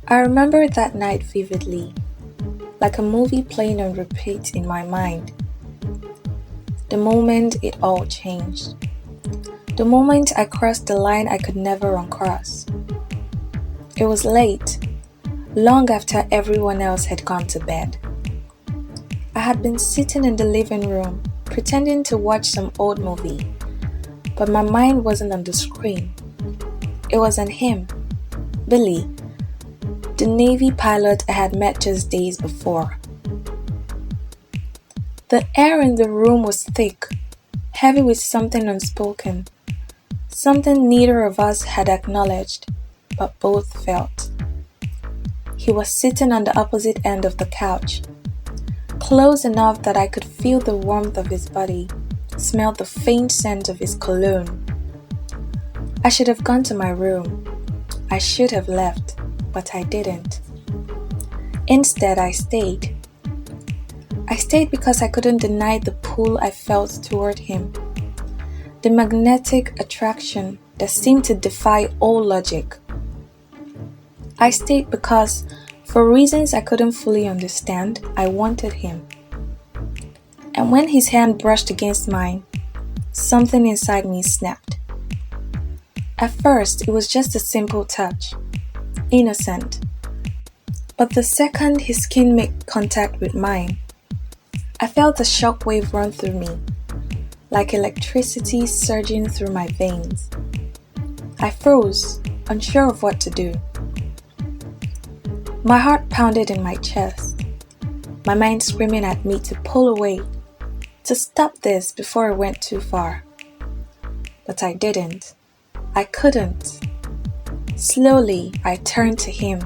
I remember that night vividly, like a movie playing on repeat in my mind. The moment it all changed. The moment I crossed the line I could never uncross. It was late, long after everyone else had gone to bed. I had been sitting in the living room, pretending to watch some old movie, but my mind wasn't on the screen. It was on him, Billy, the Navy pilot I had met just days before. The air in the room was thick, heavy with something unspoken, something neither of us had acknowledged, but both felt. He was sitting on the opposite end of the couch, close enough that I could feel the warmth of his body, smell the faint scent of his cologne. I should have gone to my room. I should have left, but I didn't. Instead, I stayed. I stayed because I couldn't deny the pull I felt toward him, the magnetic attraction that seemed to defy all logic. I stayed because, for reasons I couldn't fully understand, I wanted him. And when his hand brushed against mine, something inside me snapped. At first, it was just a simple touch, innocent. But the second his skin made contact with mine, I felt a shockwave run through me, like electricity surging through my veins. I froze, unsure of what to do. My heart pounded in my chest, my mind screaming at me to pull away, to stop this before it went too far. But I didn't. I couldn't. Slowly, I turned to him,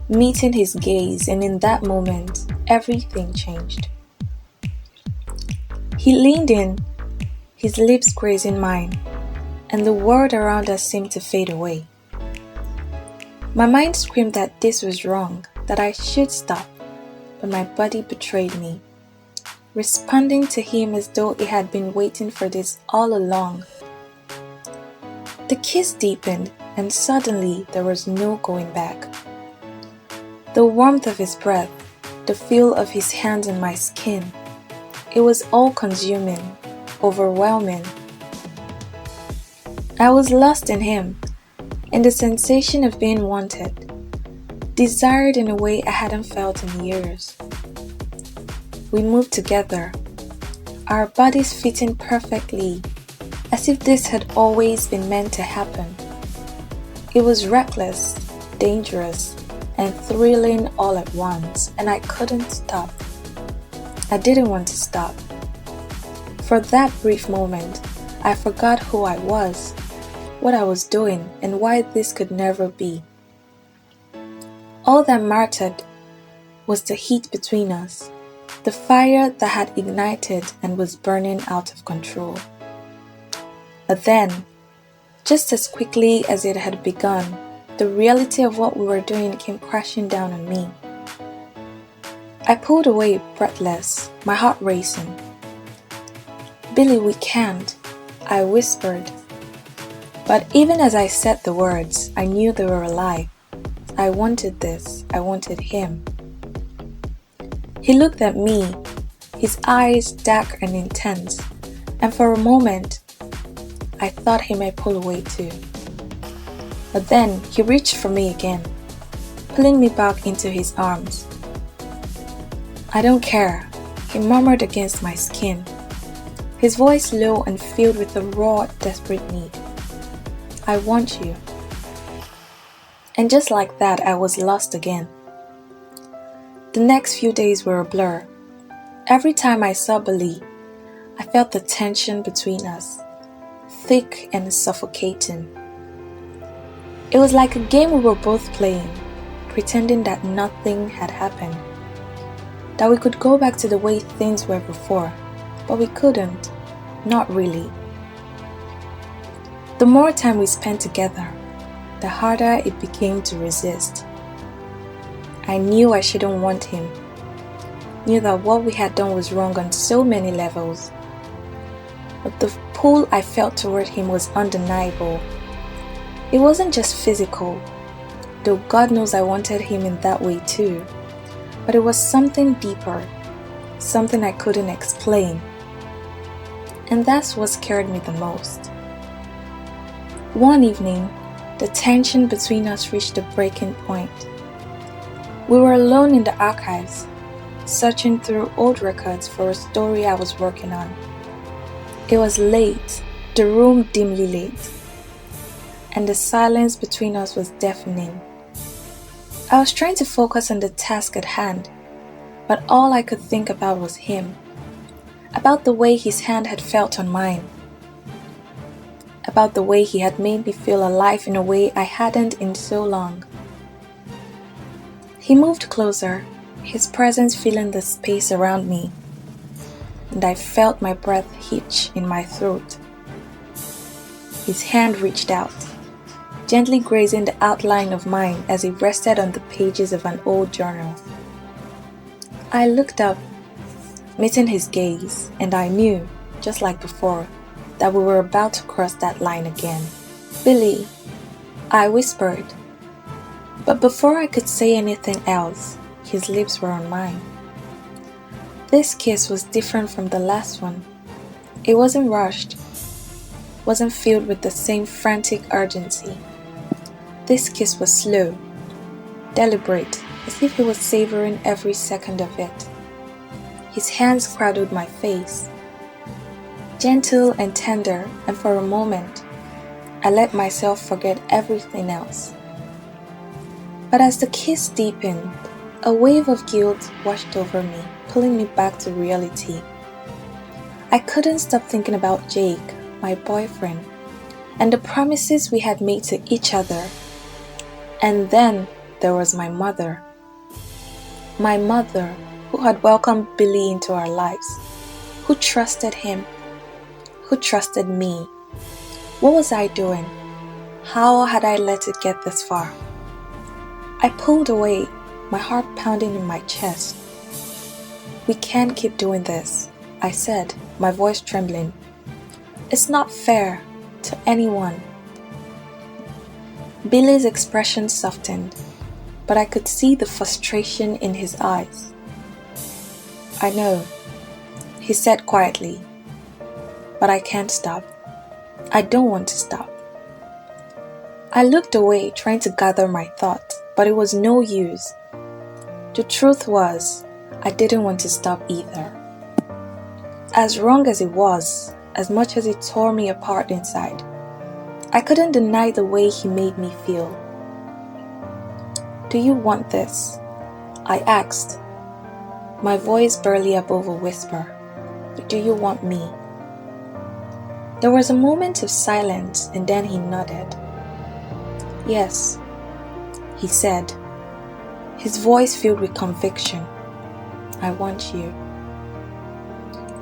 meeting his gaze, and in that moment, everything changed. He leaned in, his lips grazing mine, and the world around us seemed to fade away. My mind screamed that this was wrong, that I should stop, but my body betrayed me, responding to him as though it had been waiting for this all along. The kiss deepened, and suddenly there was no going back. The warmth of his breath, the feel of his hands on my skin, it was all consuming, overwhelming. I was lost in him, in the sensation of being wanted, desired in a way I hadn't felt in years. We moved together, our bodies fitting perfectly, as if this had always been meant to happen. It was reckless, dangerous, and thrilling all at once, and I couldn't stop. I didn't want to stop. For that brief moment, I forgot who I was, what I was doing, and why this could never be. All that mattered was the heat between us, the fire that had ignited and was burning out of control. But then, just as quickly as it had begun, the reality of what we were doing came crashing down on me. I pulled away breathless, my heart racing. "Billy, we can't," I whispered. But even as I said the words, I knew they were a lie. I wanted this. I wanted him. He looked at me, his eyes dark and intense, and for a moment, I thought he might pull away too. But then he reached for me again, pulling me back into his arms. "I don't care," he murmured against my skin, his voice low and filled with a raw, desperate need. "I want you." And just like that, I was lost again. The next few days were a blur. Every time I saw Billy, I felt the tension between us, thick and suffocating. It was like a game we were both playing, pretending that nothing had happened, that we could go back to the way things were before, but we couldn't, not really. The more time we spent together, the harder it became to resist. I knew I shouldn't want him, knew that what we had done was wrong on so many levels. But the pull I felt toward him was undeniable. It wasn't just physical. though God knows I wanted him in that way too. But it was something deeper, something I couldn't explain. And that's what scared me the most. One evening, the tension between us reached a breaking point. We were alone in the archives, searching through old records for a story I was working on. It was late, the room dimly lit, and the silence between us was deafening. I was trying to focus on the task at hand, but all I could think about was him, about the way his hand had felt on mine, about the way he had made me feel alive in a way I hadn't in so long. He moved closer, his presence filling the space around me, and I felt my breath hitch in my throat. His hand reached out, gently grazing the outline of mine as it rested on the pages of an old journal. I looked up, meeting his gaze, and I knew, just like before, that we were about to cross that line again. "Billy," I whispered. But before I could say anything else, his lips were on mine. This kiss was different from the last one. It wasn't rushed, wasn't filled with the same frantic urgency. This kiss was slow, deliberate, as if he was savoring every second of it. His hands cradled my face, gentle and tender, and for a moment, I let myself forget everything else. But as the kiss deepened, a wave of guilt washed over me, pulling me back to reality. I couldn't stop thinking about Jake, my boyfriend, and the promises we had made to each other. And then there was my mother. My mother, who had welcomed Billy into our lives, who trusted him, who trusted me. What was I doing? How had I let it get this far? I pulled away, my heart pounding in my chest. "We can't keep doing this," I said, my voice trembling. "It's not fair to anyone." Billy's expression softened, but I could see the frustration in his eyes. "I know," he said quietly, "but I can't stop. I don't want to stop." I looked away, trying to gather my thoughts, but it was no use. The truth was, I didn't want to stop either. As wrong as it was, as much as it tore me apart inside, I couldn't deny the way he made me feel. "Do you want this?" I asked, my voice barely above a whisper. "Do you want me?" There was a moment of silence, and then he nodded. "Yes," he said, his voice filled with conviction. "I want you."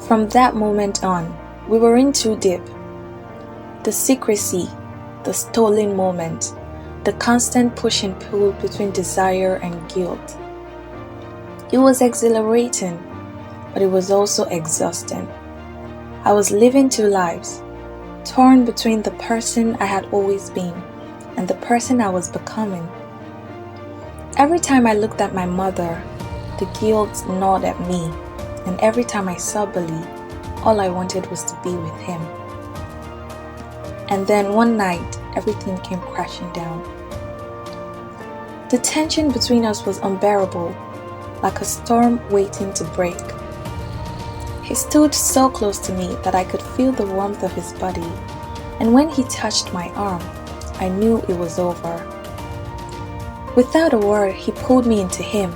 From that moment on, we were in too deep. The secrecy, the stolen moment, the constant push and pull between desire and guilt. It was exhilarating, but it was also exhausting. I was living two lives, torn between the person I had always been and the person I was becoming. Every time I looked at my mother, the guilt gnawed at me, and every time I saw Billy, all I wanted was to be with him. And then one night, everything came crashing down. The tension between us was unbearable, like a storm waiting to break. He stood so close to me that I could feel the warmth of his body, and when he touched my arm, I knew it was over. Without a word, he pulled me into him,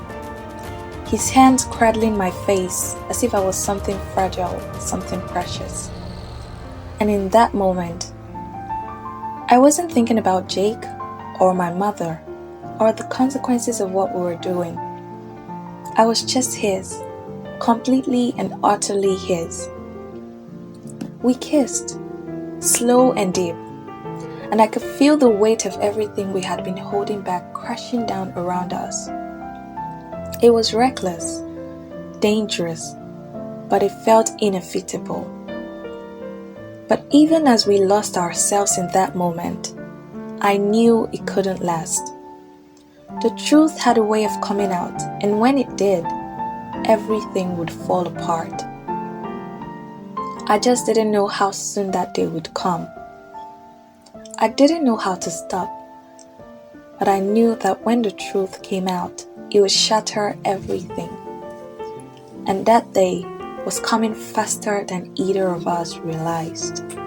his hands cradling my face as if I was something fragile, something precious. And in that moment, I wasn't thinking about Jake or my mother or the consequences of what we were doing. I was just his, completely and utterly his. We kissed, slow and deep, and I could feel the weight of everything we had been holding back crashing down around us. It was reckless, dangerous, but it felt inevitable. But even as we lost ourselves in that moment, I knew it couldn't last. The truth had a way of coming out, and when it did, everything would fall apart. I just didn't know how soon that day would come. I didn't know how to stop, but I knew that when the truth came out, it would shatter everything. And that day was coming faster than either of us realized.